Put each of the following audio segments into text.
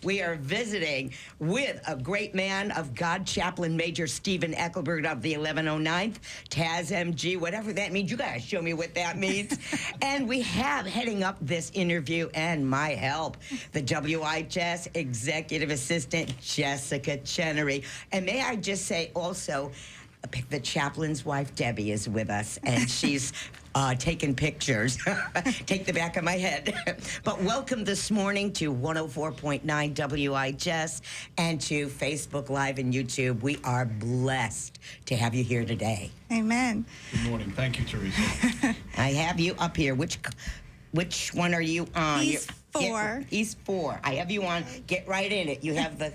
We are visiting with a great man of God, Chaplain Major Steven Eichelberg of the 1109th TASMG, whatever that means. You gotta show me what that means. And we have heading up this interview and my help, the WIHS Executive Assistant, Jessica Chenery. And may I just say also, the chaplain's wife, Debbie, is with us, and she's taking pictures. Take the back of my head. But welcome this morning to 104.9 WIHS and to Facebook Live and YouTube. We are blessed to have you here today. Amen. Good morning. Thank you, Teresa. I have you up here. Which one are you on? East 4. East 4. I have you on. Get right in it. You have the...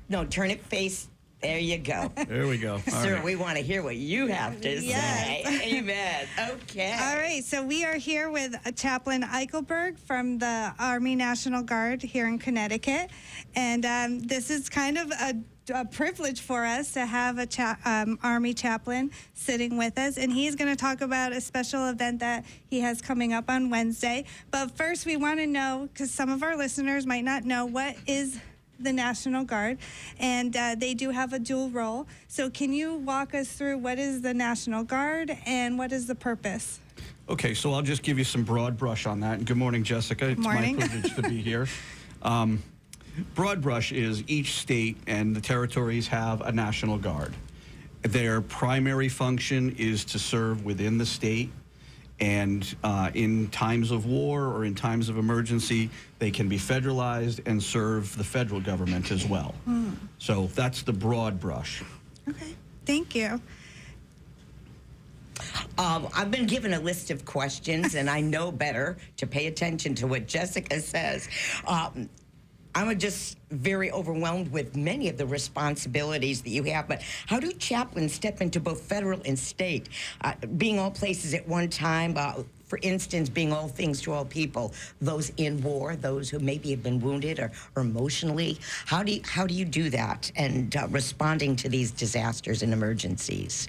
No, turn it face... There you go. There we go. Sir, we want to hear what you have to say. Yes. Amen. Okay. All right, so we are here with Chaplain Eichelberg from the Army National Guard here in Connecticut. And this is kind of a privilege for us to have a Army chaplain sitting with us. And he's going to talk about a special event that he has coming up on Wednesday. But first, we want to know, because some of our listeners might not know, what is the National Guard, and they do have a dual role. So can you walk us through what is the National Guard and what is the purpose? Okay, so I'll just give you some broad brush on that. And good morning, Jessica. It's Morning. my privilege to be here. Broad brush is each state and the territories have a National Guard. Their primary function is to serve within the state, and in times of war or in times of emergency, they can be federalized and serve the federal government as well. So that's the broad brush. Okay, thank you. I've been given a list of questions, and I know better to pay attention to what Jessica says. I'm just very overwhelmed with many of the responsibilities that you have, but how do chaplains step into both federal and state, being all places at one time, for instance, being all things to all people, those in war, those who maybe have been wounded or emotionally? How do you do that, and responding to these disasters and emergencies?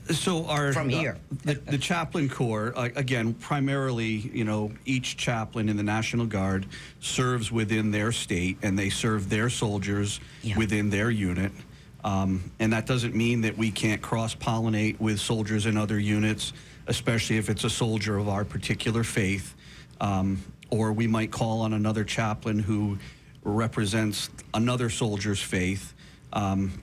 So our From here. The chaplain corps, again, primarily, each chaplain in the National Guard serves within their state, and they serve their soldiers within their unit. And that doesn't mean that we can't cross-pollinate with soldiers in other units, especially if it's a soldier of our particular faith. Or we might call on another chaplain who represents another soldier's faith.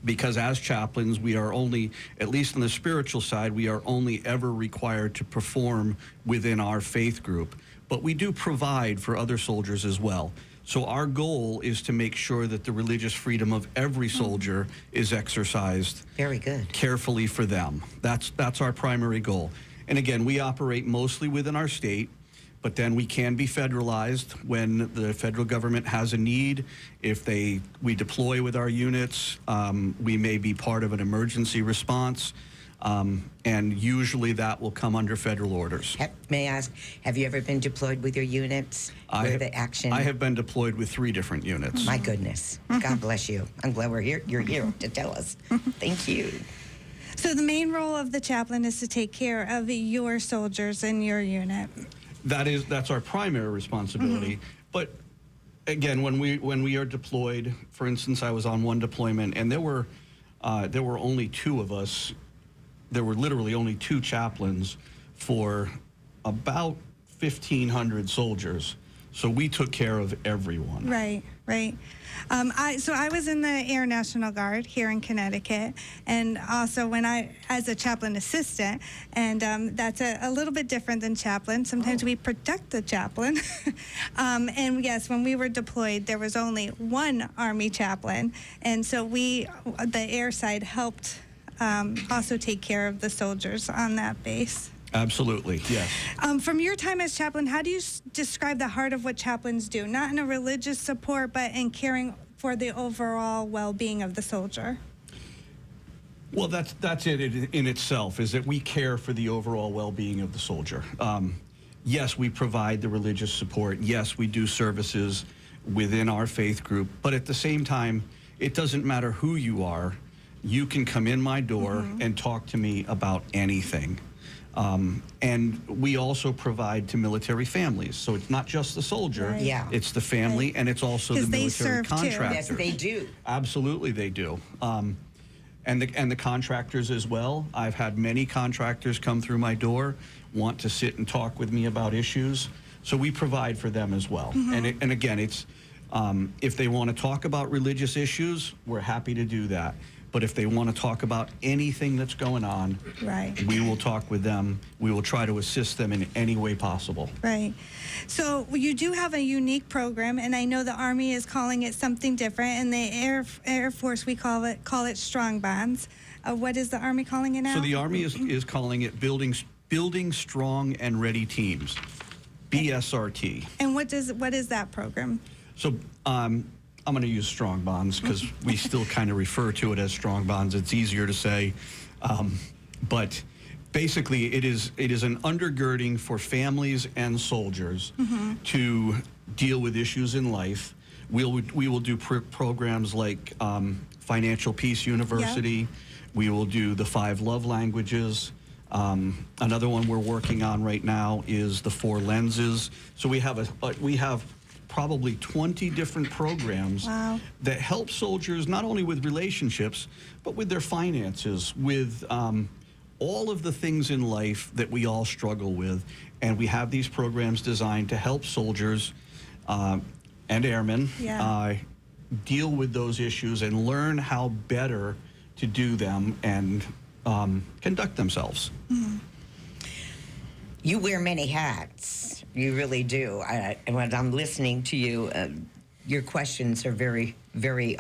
Because as chaplains, we are only, at least on the spiritual side, we are only ever required to perform within our faith group. But we do provide for other soldiers as well. So our goal is to make sure that the religious freedom of every soldier is exercised Very good. carefully for them. That's our primary goal. And again, we operate mostly within our state, but then we can be federalized when the federal government has a need. If we deploy with our units, we may be part of an emergency response, and usually that will come under federal orders. May I ask, have you ever been deployed with your units? I have been deployed with 3 different units. My goodness. God bless you. I'm glad we're here. You're here to tell us. Thank you. So the main role of the chaplain is to take care of your soldiers in your unit. That's our primary responsibility. But again, when we are deployed, for instance, I was on one deployment, and there were only 2 of us. There were literally only 2 chaplains for about 1,500 soldiers. So we took care of everyone. Right, right. So I was in the Air National Guard here in Connecticut, and also as a chaplain assistant, and that's a little bit different than chaplain. Sometimes we protect the chaplain. And yes, when we were deployed, there was only 1 Army chaplain, and so the air side helped also take care of the soldiers on that base. Absolutely, yes. From your time as chaplain, how do you describe the heart of what chaplains do? Not in a religious support, but in caring for the overall well-being of the soldier. Well, that's it in itself, is that we care for the overall well-being of the soldier. Yes, we provide the religious support. Yes, we do services within our faith group. But at the same time, it doesn't matter who you are. You can come in my door and talk to me about anything. And we also provide to military families. So it's not just the soldier, Right. Yeah. it's the family, Right. and it's also the 'Cause they military serve too. contractors. Yes, they do. Absolutely, they do. And the contractors as well. I've had many contractors come through my door, want to sit and talk with me about issues. So we provide for them as well. And again, it's if they want to talk about religious issues, we're happy to do that. But if they want to talk about anything that's going on, Right. we will talk with them. We will try to assist them in any way possible. Right. So you do have a unique program, and I know the Army is calling it something different, and the Air Force, we call it Strong Bonds. What is the Army calling it now? So the Army is calling it building strong and ready teams, BSRT. And what is that program? So I'm going to use strong bonds because we still kind of refer to it as strong bonds. It's easier to say, but basically it is an undergirding for families and soldiers to deal with issues in life. We will do programs like Financial Peace University. We will do the 5 love languages. Another one we're working on right now is the 4 lenses. So we have probably 20 different programs Wow. that help soldiers not only with relationships, but with their finances, with all of the things in life that we all struggle with. And we have these programs designed to help soldiers and airmen deal with those issues and learn how better to do them and conduct themselves. You wear many hats. You really do. And when I'm listening to you, your questions are very, very,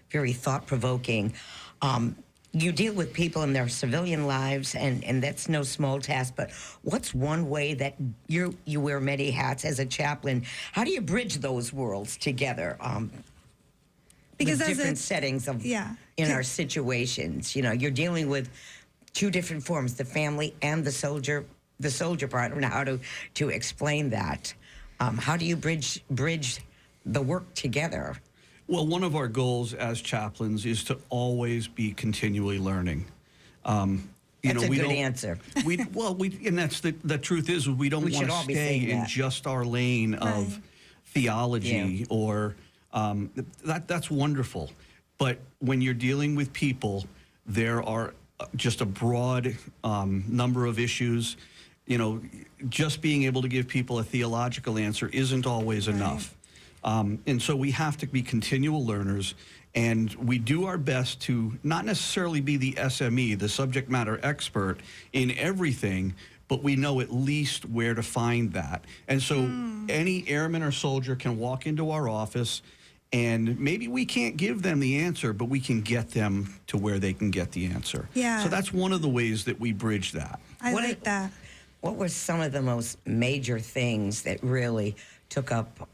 very thought-provoking. You deal with people in their civilian lives, and that's no small task. But what's one way that you wear many hats as a chaplain? How do you bridge those worlds together? Because with as different a- settings of Yeah. in our situations. You know, you're dealing with 2 different forms: the family and the soldier part. I don't know how to explain that. How do you bridge the work together? Well, one of our goals as chaplains is to always be continually learning. That's a good answer. And that's the truth is we don't We want should to all be stay saying in that. just our lane of Right. theology or that's wonderful. But when you're dealing with people, there are just a broad number of issues. You know, just being able to give people a theological answer isn't always enough. And so we have to be continual learners, and we do our best to not necessarily be the SME, the subject matter expert in everything, but we know at least where to find that. And so any airman or soldier can walk into our office, and maybe we can't give them the answer, but we can get them to where they can get the answer. Yeah. So that's one of the ways that we bridge that. I What like that. What were some of the most major things that really took up?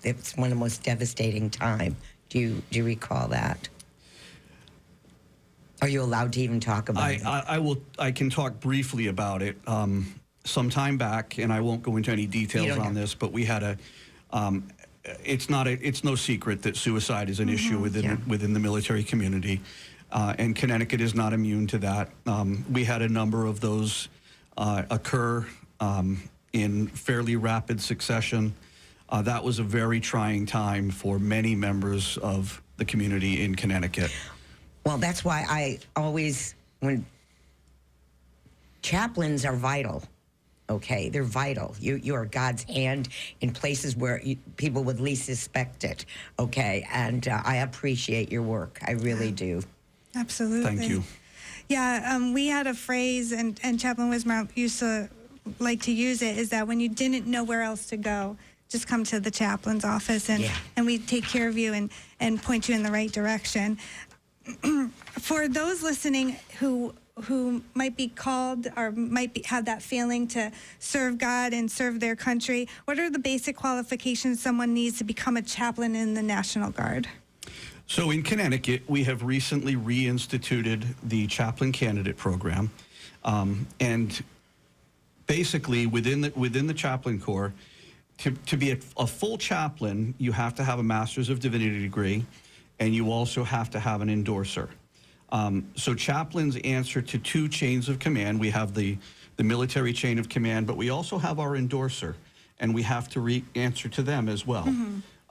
It's one of the most devastating time. Do you recall that? Are you allowed to even talk about it? I can talk briefly about it. Some time back, and I won't go into any details on this, but we had it's no secret that suicide is an issue within the military community, and Connecticut is not immune to that. We had a number of those occur in fairly rapid succession. That was a very trying time for many members of the community in Connecticut. Well, that's why I always, when chaplains are vital, okay? They're vital. You are God's hand in places where people would least suspect it, okay? And I appreciate your work. I really do. Absolutely. Thank you. Yeah, we had a phrase, and Chaplain Wismar used to like to use it, is that when you didn't know where else to go, just come to the chaplain's office, and we take care of you and point you in the right direction. For those listening who might be called or have that feeling to serve God and serve their country, what are the basic qualifications someone needs to become a chaplain in the National Guard? So in Connecticut, we have recently reinstituted the chaplain candidate program, and basically within the chaplain corps, to be a full chaplain, you have to have a Master's of Divinity degree, and you also have to have an endorser. So chaplains answer to 2 chains of command. We have the the military chain of command, but we also have our endorser, and we have to answer to them as well.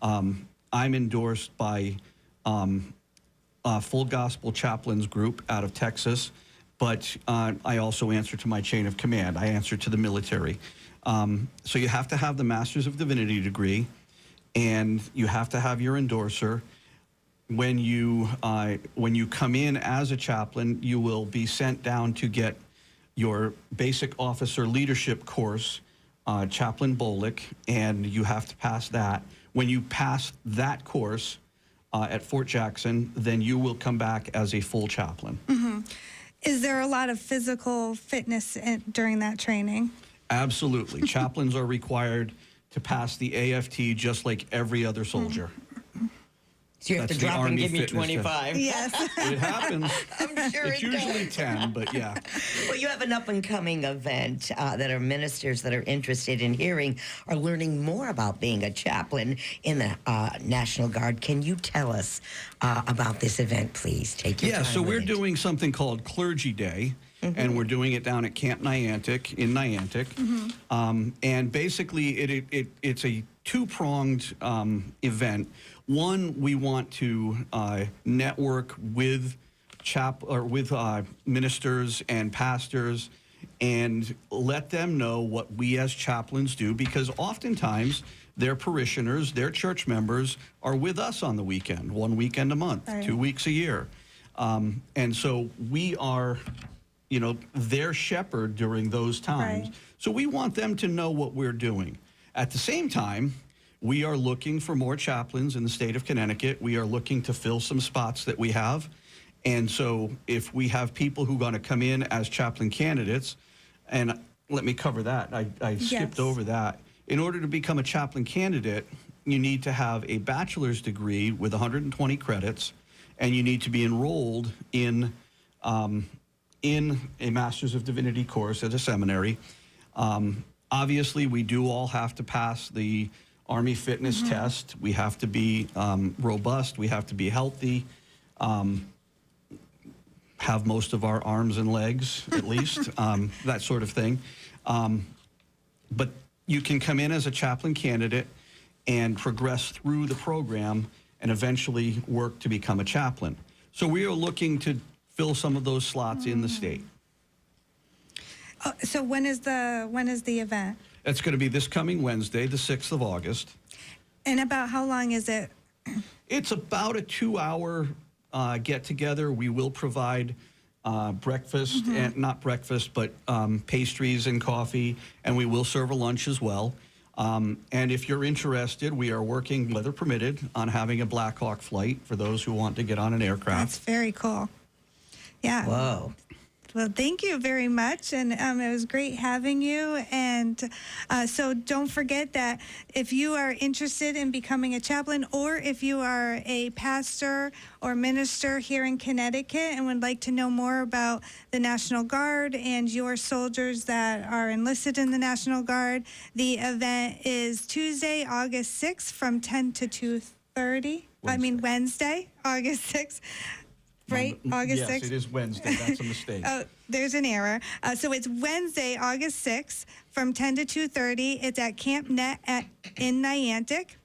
I'm endorsed by Full Gospel Chaplains Group out of Texas, but I also answer to my chain of command. I answer to the military. So you have to have the Master's of Divinity degree, and you have to have your endorser. When you come in as a chaplain, you will be sent down to get your basic officer leadership course, Chaplain Bolick, and you have to pass that. When you pass that course at Fort Jackson, then you will come back as a full chaplain. Is there a lot of physical fitness during that training? Absolutely. Chaplains are required to pass the AFT just like every other soldier. So you have That's to the drop and Army give me fitness test. 25. Yes. It happens. I'm sure It's it usually does. 10, but yeah. Well, you have an up-and-coming event that our ministers that are interested in hearing are learning more about being a chaplain in the National Guard. Can you tell us about this event, please? Take your time Yeah, so with we're it. doing something called Clergy Day, and we're doing it down at Camp Niantic in Niantic. And basically, it's a two-pronged event. One, we want to network with ministers and pastors and let them know what we as chaplains do, because oftentimes their parishioners, their church members are with us on the weekend, 1 weekend a month, Right. 2 weeks a year. And so we are, their shepherd during those times. Right. So we want them to know what we're doing. At the same time, we are looking for more chaplains in the state of Connecticut. We are looking to fill some spots that we have. And so if we have people who are going to come in as chaplain candidates, and let me cover that. I skipped over that. In order to become a chaplain candidate, you need to have a bachelor's degree with 120 credits, and you need to be enrolled in a Master's of Divinity course at a seminary. Obviously, we do all have to pass the Army fitness test. We have to be robust. We have to be healthy. Have most of our arms and legs, at least, that sort of thing. But you can come in as a chaplain candidate and progress through the program and eventually work to become a chaplain. So we are looking to fill some of those slots in the state. Oh, so when is the event? It's going to be this coming Wednesday, the 6th of August. And about how long is it? It's about a 2-hour get-together. We will provide breakfast, and not breakfast, but pastries and coffee, and we will serve a lunch as well. And if you're interested, we are working, weather permitted, on having a Black Hawk flight for those who want to get on an aircraft. That's very cool. Yeah. Whoa. Well, thank you very much, and it was great having you. And so don't forget that if you are interested in becoming a chaplain, or if you are a pastor or minister here in Connecticut and would like to know more about the National Guard and your soldiers that are enlisted in the National Guard, the event is Tuesday, August 6th from 10 to 2:30. Wednesday, August 6th. Right, August 6th? Yes, it is Wednesday. That's a mistake. Oh, there's an error. So it's Wednesday, August 6th from 10 to 2:30. It's at Camp Net in Niantic.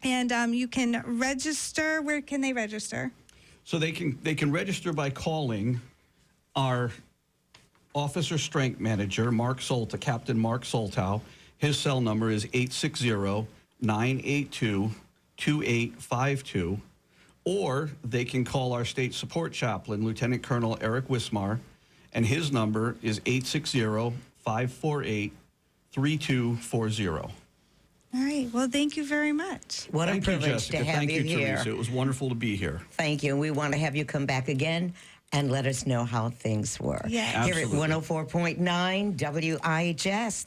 And you can register. Where can they register? So they can register by calling our officer strength manager, Captain Mark Soltow. His cell number is 860-982-2852. Or they can call our state support chaplain, Lieutenant Colonel Eric Wismar, and his number is 860-548-3240. All right. Well, thank you very much. What a Thank you, privilege Jessica. to have Thank you, here. Teresa. It was wonderful to be here. Thank you. And we want to have you come back again and let us know how things were. Yeah. Here at Absolutely. 104.9 WIHS.